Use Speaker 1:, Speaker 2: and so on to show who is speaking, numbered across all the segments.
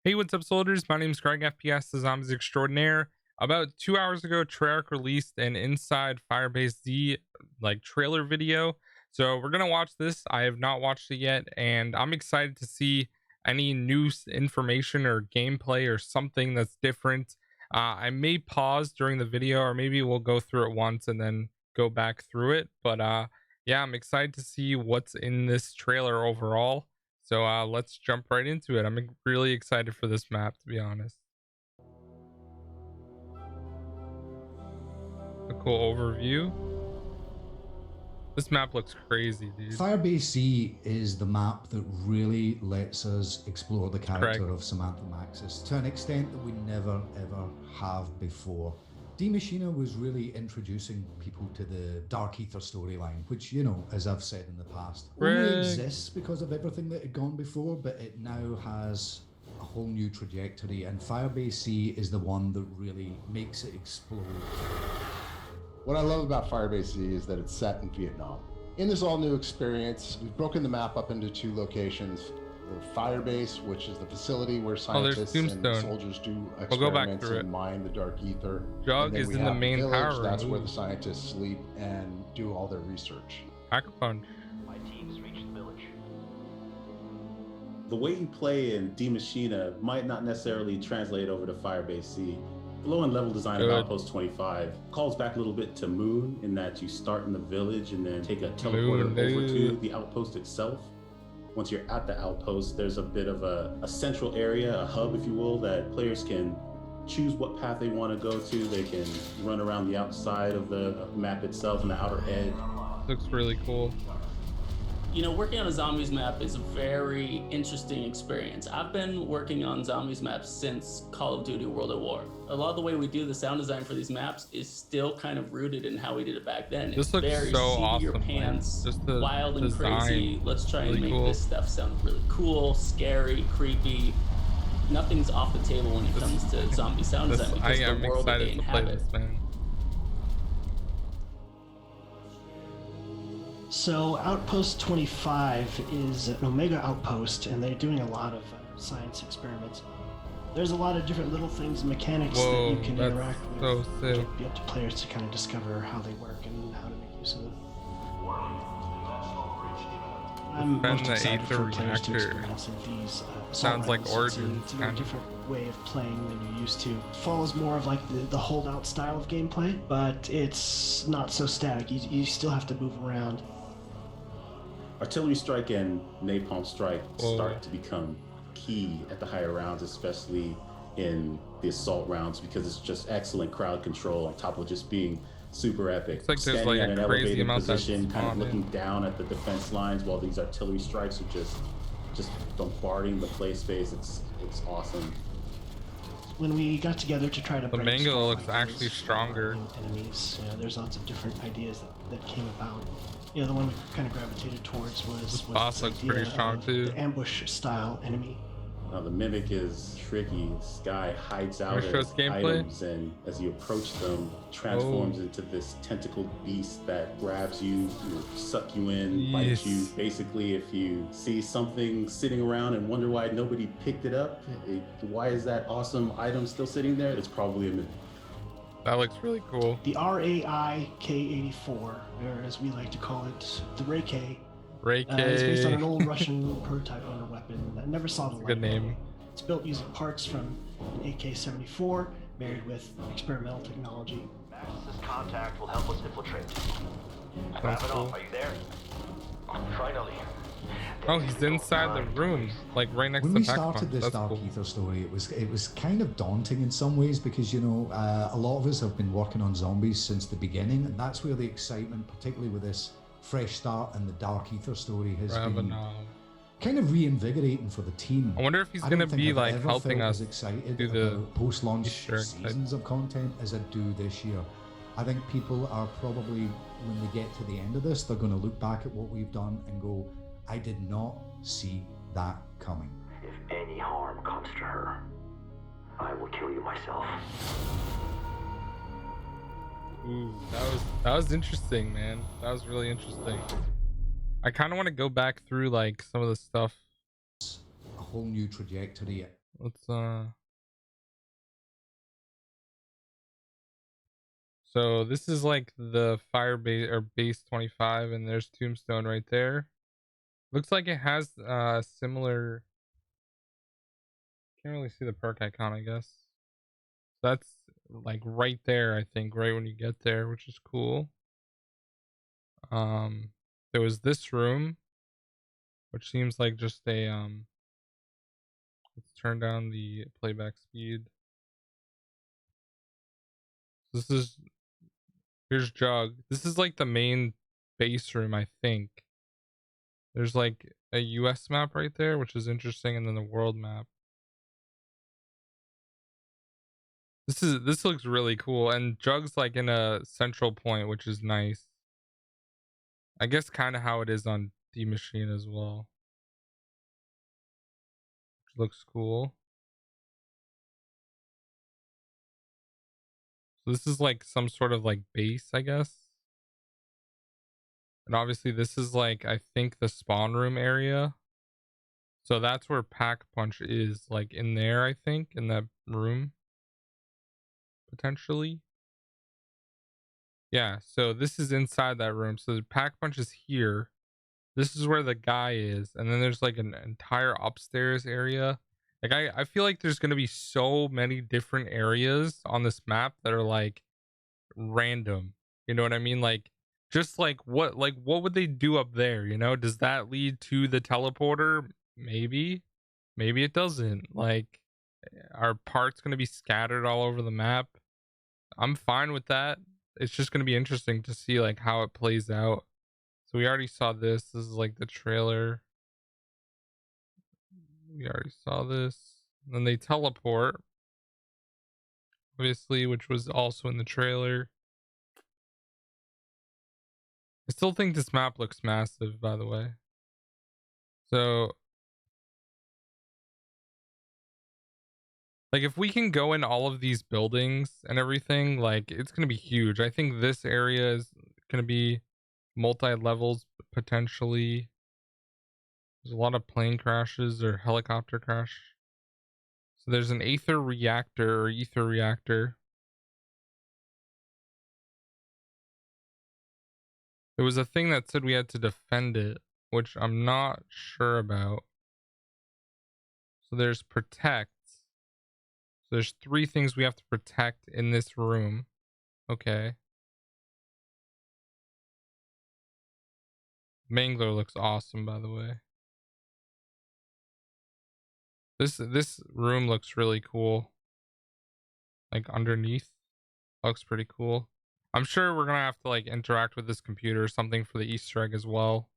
Speaker 1: Hey, what's up, soldiers? My name is GregFPS, the Zombies Extraordinaire. About 2 hours ago, Treyarch released an inside Firebase Z trailer video. So we're gonna watch this. I have not watched it yet, and I'm excited to see any new information or gameplay or something that's different. I may pause during the video, or maybe we'll go through it once and then go back through it. But yeah, I'm excited to see what's in this trailer overall. So let's jump right into it. I'm really excited for this map, to be honest. A cool overview. This map looks crazy, dude.
Speaker 2: Firebase Z is the map that really lets us explore the character of Samantha Maxis to an extent that we never ever have before. D Machina was really introducing people to the Dark Ether storyline, which, you know, as I've said in the past, only exists because of everything that had gone before, but it now has a whole new trajectory, and Firebase Z is the one that really makes it explode.
Speaker 3: What I love about Firebase Z is that it's set in Vietnam. In this all-new experience, we've broken the map up into two locations. The Firebase, which is the facility where scientists and soldiers do experiments and mine the dark ether.
Speaker 1: Jug is in the main power room.
Speaker 3: That's where the scientists sleep and do all their research.
Speaker 1: Microphone.
Speaker 4: My team has reached the village.
Speaker 5: The way you play in D Machina might not necessarily translate over to Firebase Z. The low-end level design of Outpost 25 calls back a little bit to Moon in that you start in the village and then take a teleporter over to the outpost itself. Once you're at the outpost, there's a bit of a central area, a hub, if you will, that players can choose what path they want to go to. They can run around the outside of the map itself and the outer edge.
Speaker 1: Looks really cool.
Speaker 6: You know, working on a zombies map is a very interesting experience. I've been working on zombies maps since Call of Duty World at War. A lot of the way we do the sound design for these maps is still kind of rooted in how we did it back then.
Speaker 1: This looks
Speaker 6: very
Speaker 1: so
Speaker 6: awesome. Your pants,
Speaker 1: just the
Speaker 6: wild and
Speaker 1: design,
Speaker 6: crazy. Let's try and make this stuff sound really cool, scary, creepy. Nothing's off the table when it comes to zombie sound design because the world that they inhabit.
Speaker 7: So Outpost 25 is an Omega outpost, and they're doing a lot of science experiments. There's a lot of different little things and mechanics that you can interact with. It'll be up to players to kind of discover how they work and how to make use of them. I'm most excited for players to experience these
Speaker 1: sounds like Origins.
Speaker 7: It's a very different way of playing than you're used to. It follows more of like the holdout style of gameplay, but it's not so static. You still have to move around.
Speaker 5: Artillery strike and napalm strike start to become key at the higher rounds, especially in the assault rounds, because it's just excellent crowd control on top of just being super epic.
Speaker 1: It's like there's
Speaker 5: standing
Speaker 1: like
Speaker 5: at an
Speaker 1: a crazy
Speaker 5: elevated
Speaker 1: amount
Speaker 5: position, kind of looking down at the defense lines while these artillery strikes are just bombarding the play space. It's awesome.
Speaker 7: When we got together to try to
Speaker 1: the mango looks actually stronger.
Speaker 7: Enemies, you know, there's lots of different ideas that came about. You know, the one we kind of gravitated towards was
Speaker 1: boss looks pretty strong too.
Speaker 7: The ambush style enemy.
Speaker 5: Now the mimic is tricky. This guy hides out as items, and as you approach them, transforms into this tentacled beast that grabs you, suck you in, bites you. Basically, if you see something sitting around and wonder why nobody picked it up, why is that awesome item still sitting there? It's probably a mimic.
Speaker 1: That looks really cool.
Speaker 7: The RAI-K84, or as we like to call it, the Ray-K.
Speaker 1: Ray-K.
Speaker 7: It's based on an old Russian prototype under weapon that never saw the light.
Speaker 1: Good name.
Speaker 7: It's built using parts from an AK-74, married with experimental technology.
Speaker 4: Maxis' contact will help us infiltrate. Wrap it up. Are you there? Finally.
Speaker 1: Oh, he's inside the room, like right next to the
Speaker 2: When we started this Dark Ether story, it was kind of daunting in some ways because, you know, a lot of us have been working on zombies since the beginning, and that's where the excitement, particularly with this fresh start and the Dark Ether story, has been kind of reinvigorating for the team.
Speaker 1: I wonder if he's gonna be like helping us do the
Speaker 2: post-launch seasons of content as I do this year. I think people are probably, when they get to the end of this, they're going to look back at what we've done and go, I did not see that coming.
Speaker 4: If any harm comes to her, I will kill you myself.
Speaker 1: Ooh, that was interesting, man. That was really interesting. I kind of want to go back through like some of the stuff.
Speaker 2: A whole new trajectory
Speaker 1: let's so this is like the Firebase or base 25, and there's Tombstone right there. Looks like it has similar. Can't really see the perk icon, I guess. That's like right there, I think, right when you get there, which is cool. There was this room, which seems like just a let's turn down the playback speed. This is here's Jug. This is like the main base room, I think. There's like a US map right there, which is interesting, and then the world map. This looks really cool, and Jug's like in a central point, which is nice. I guess kind of how it is on D Machine as well. Which looks cool. So this is like some sort of like base, I guess. And obviously this is like, I think, the spawn room area. So that's where Pack Punch is, like in there, I think, in that room. Potentially. Yeah, so this is inside that room. So the Pack Punch is here. This is where the guy is. And then there's like an entire upstairs area. Like I feel like there's gonna be so many different areas on this map that are like random. You know what I mean? Like just like what would they do up there? You know, does that lead to the teleporter? Maybe. Maybe it doesn't. Like, are parts gonna be scattered all over the map? I'm fine with that. It's just gonna be interesting to see like how it plays out. So we already saw this. This is like the trailer. We already saw this. Then they teleport, obviously, which was also in the trailer. I still think this map looks massive, by the way. So, like, if we can go in all of these buildings and everything, like, it's going to be huge. I think this area is going to be multi-levels, potentially. There's a lot of plane crashes or helicopter crash. So there's an ether reactor. There was a thing that said we had to defend it, which I'm not sure about. So there's protect. So there's 3 things we have to protect in this room. Okay. Mangler looks awesome, by the way. This room looks really cool. Like underneath, looks pretty cool. I'm sure we're gonna have to like interact with this computer or something for the Easter egg as well.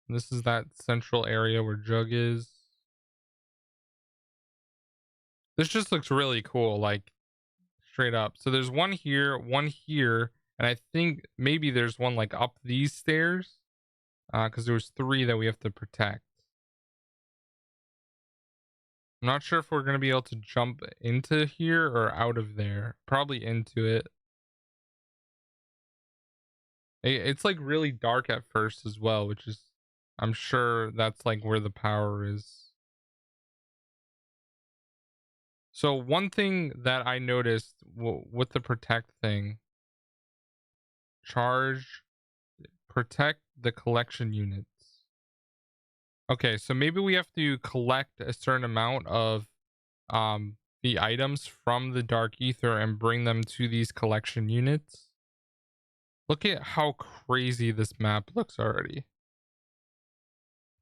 Speaker 1: And this is that central area where Jug is. This just looks really cool, like straight up. So there's one here, and I think maybe there's one like up these stairs. Because there was 3 that we have to protect. I'm not sure if we're gonna be able to jump into here or out of there. Probably into it. It's like really dark at first as well, which is, I'm sure that's like where the power is. So one thing that I noticed with the protect thing, protect the collection units. Okay, so maybe we have to collect a certain amount of the items from the dark ether and bring them to these collection units. Look at how crazy this map looks already.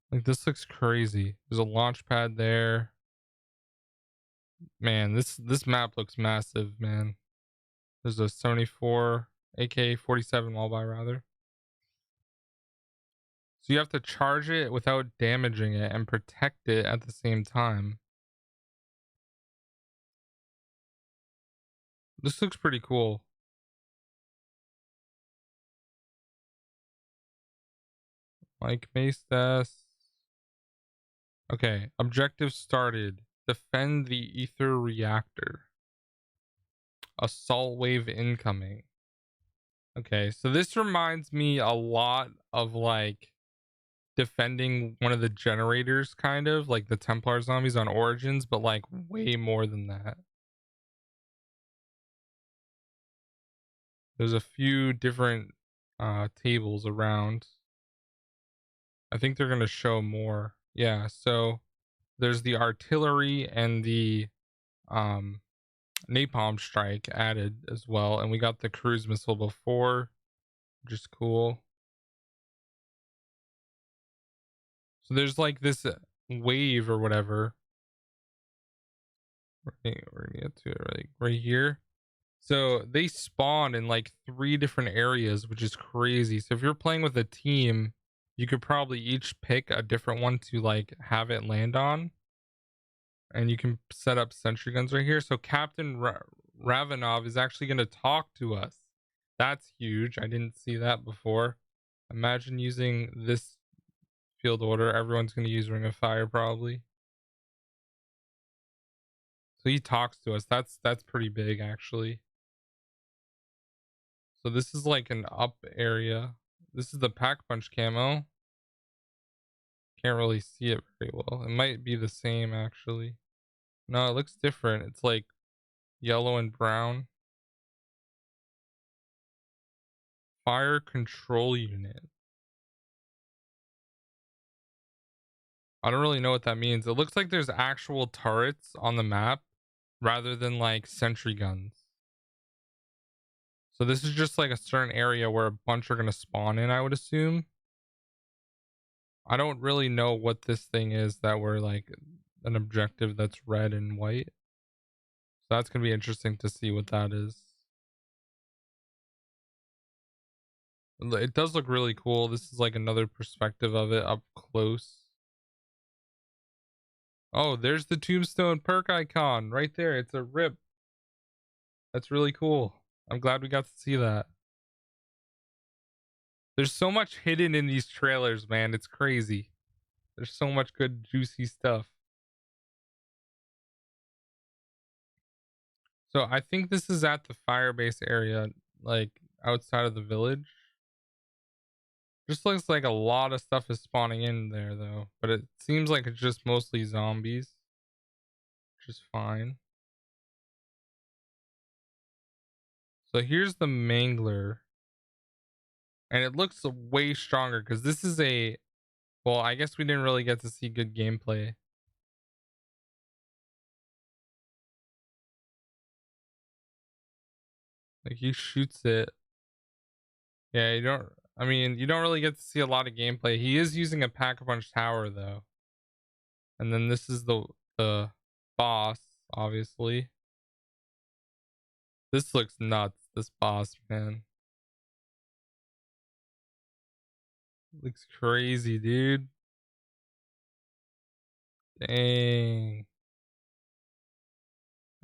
Speaker 1: Like, this looks crazy. There's a launch pad there. Man, this map looks massive, man. There's a 74 AK-47 wall by rather. So you have to charge it without damaging it and protect it at the same time. This looks pretty cool. Mike Maestas. Okay, objective started. Defend the ether reactor. Assault wave incoming. Okay, so this reminds me a lot of like defending one of the generators, kind of like the Templar zombies on Origins, but like way more than that. There's a few different tables around. I think they're going to show more. Yeah, so there's the artillery and the napalm strike added as well, and we got the cruise missile before, which is cool. So there's like this wave or whatever. We're gonna get to it right here. So they spawn in like 3 different areas, which is crazy. So if you're playing with a team, you could probably each pick a different one to like have it land on, and you can set up sentry guns right here. So Captain Ravenov is actually going to talk to us. That's huge. I didn't see that before. Imagine using this field order. Everyone's going to use Ring of Fire probably. So he talks to us. That's pretty big actually. So this is like an up area. This is the pack punch camo. Can't really see it very well. It might be the same actually. No, it looks different. It's like yellow and brown. Fire control unit. I don't really know what that means. It looks like there's actual turrets on the map rather than like sentry guns. So this is just like a certain area where a bunch are going to spawn in, I would assume. I don't really know what this thing is that we're like an objective that's red and white. So that's going to be interesting to see what that is. It does look really cool. This is like another perspective of it up close. Oh, there's the tombstone perk icon right there. It's a rip. That's really cool. I'm glad we got to see that. There's so much hidden in these trailers, man. It's crazy. There's so much good, juicy stuff. So I think this is at the Firebase area, like outside of the village. Just looks like a lot of stuff is spawning in there though, but it seems like it's just mostly zombies, which is fine. So here's the Mangler, and it looks way stronger because this is a, well, I guess we didn't really get to see good gameplay. Like he shoots it. Yeah, you don't really get to see a lot of gameplay. He is using a pack-a-punch tower though. And then this is the boss, obviously. This looks nuts, this boss, man. Looks crazy, dude. Dang.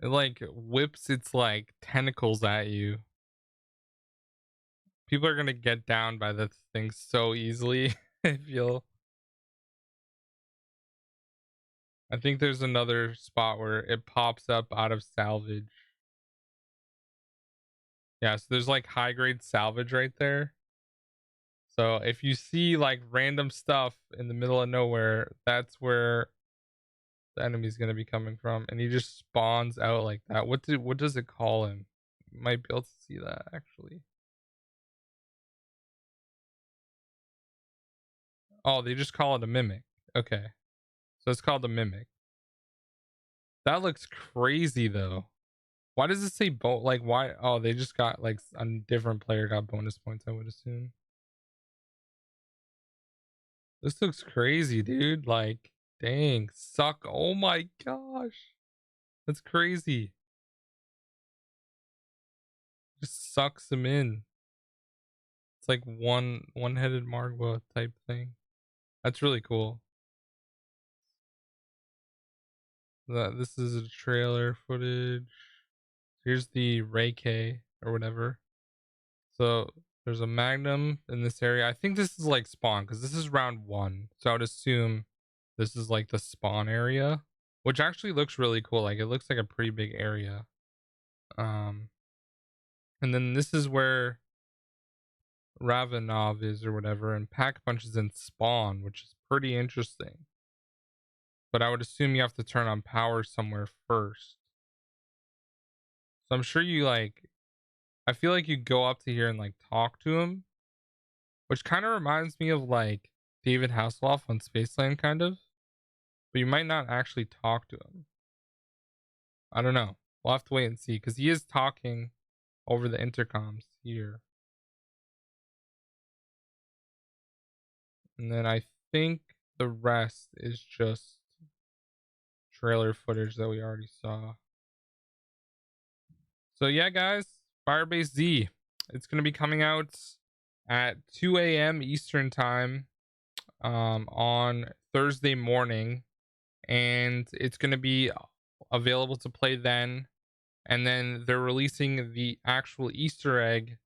Speaker 1: It like whips its like tentacles at you. People are gonna get down by this thing so easily. I feel. I think there's another spot where it pops up out of salvage. Yeah, so there's like high grade salvage right there. So if you see like random stuff in the middle of nowhere, that's where the enemy's gonna be coming from, and he just spawns out like that. What does it call him? Might be able to see that actually. Oh, they just call it a mimic. Okay, so it's called a mimic. That looks crazy though. Why does it say like why? Oh, they just got like a different player got bonus points, I would assume. This looks crazy, dude. Like, dang, suck. Oh my gosh. That's crazy. Just sucks him in. It's like one-headed Margwa type thing. That's really cool. This is a trailer footage. Here's the Ray K or whatever. So there's a Magnum in this area. I think this is like spawn because this is round 1. So I would assume this is like the spawn area, which actually looks really cool. Like it looks like a pretty big area. And then this is where Ravenov is or whatever, and Pack Punch is in Spawn, which is pretty interesting. But I would assume you have to turn on power somewhere first. So I'm sure you like, I feel like you go up to here and like talk to him, which kind of reminds me of like David Hasselhoff on Spaceland, kind of. But you might not actually talk to him. I don't know. We'll have to wait and see, because he is talking over the intercoms here. And then I think the rest is just trailer footage that we already saw. So yeah, guys, Firebase Z. It's going to be coming out at 2 a.m. Eastern time on Thursday morning. And it's going to be available to play then. And then they're releasing the actual Easter egg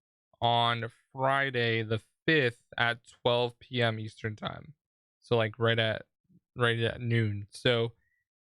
Speaker 1: on Friday the 5th at 12 p.m. Eastern time. So like right at noon. So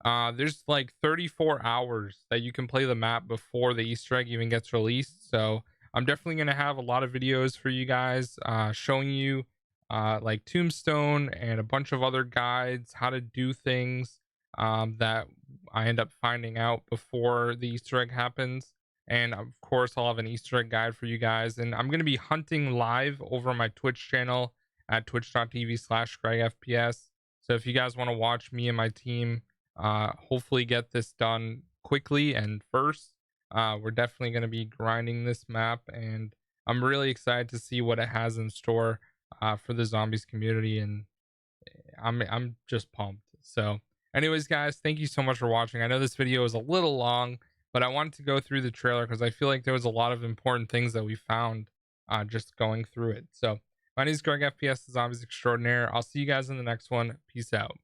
Speaker 1: there's like 34 hours that you can play the map before the Easter egg even gets released. So I'm definitely going to have a lot of videos for you guys showing you like Tombstone and a bunch of other guides, how to do things that I end up finding out before the Easter egg happens. And of course, I'll have an Easter egg guide for you guys. And I'm going to be hunting live over on my Twitch channel at twitch.tv/GregFPS. So if you guys want to watch me and my team hopefully get this done quickly and first, we're definitely going to be grinding this map. And I'm really excited to see what it has in store for the zombies community. And I'm just pumped. So anyways, guys, thank you so much for watching. I know this video is a little long, but I wanted to go through the trailer because I feel like there was a lot of important things that we found just going through it. So my name is GregFPS, the Zombies Extraordinaire. I'll see you guys in the next one. Peace out.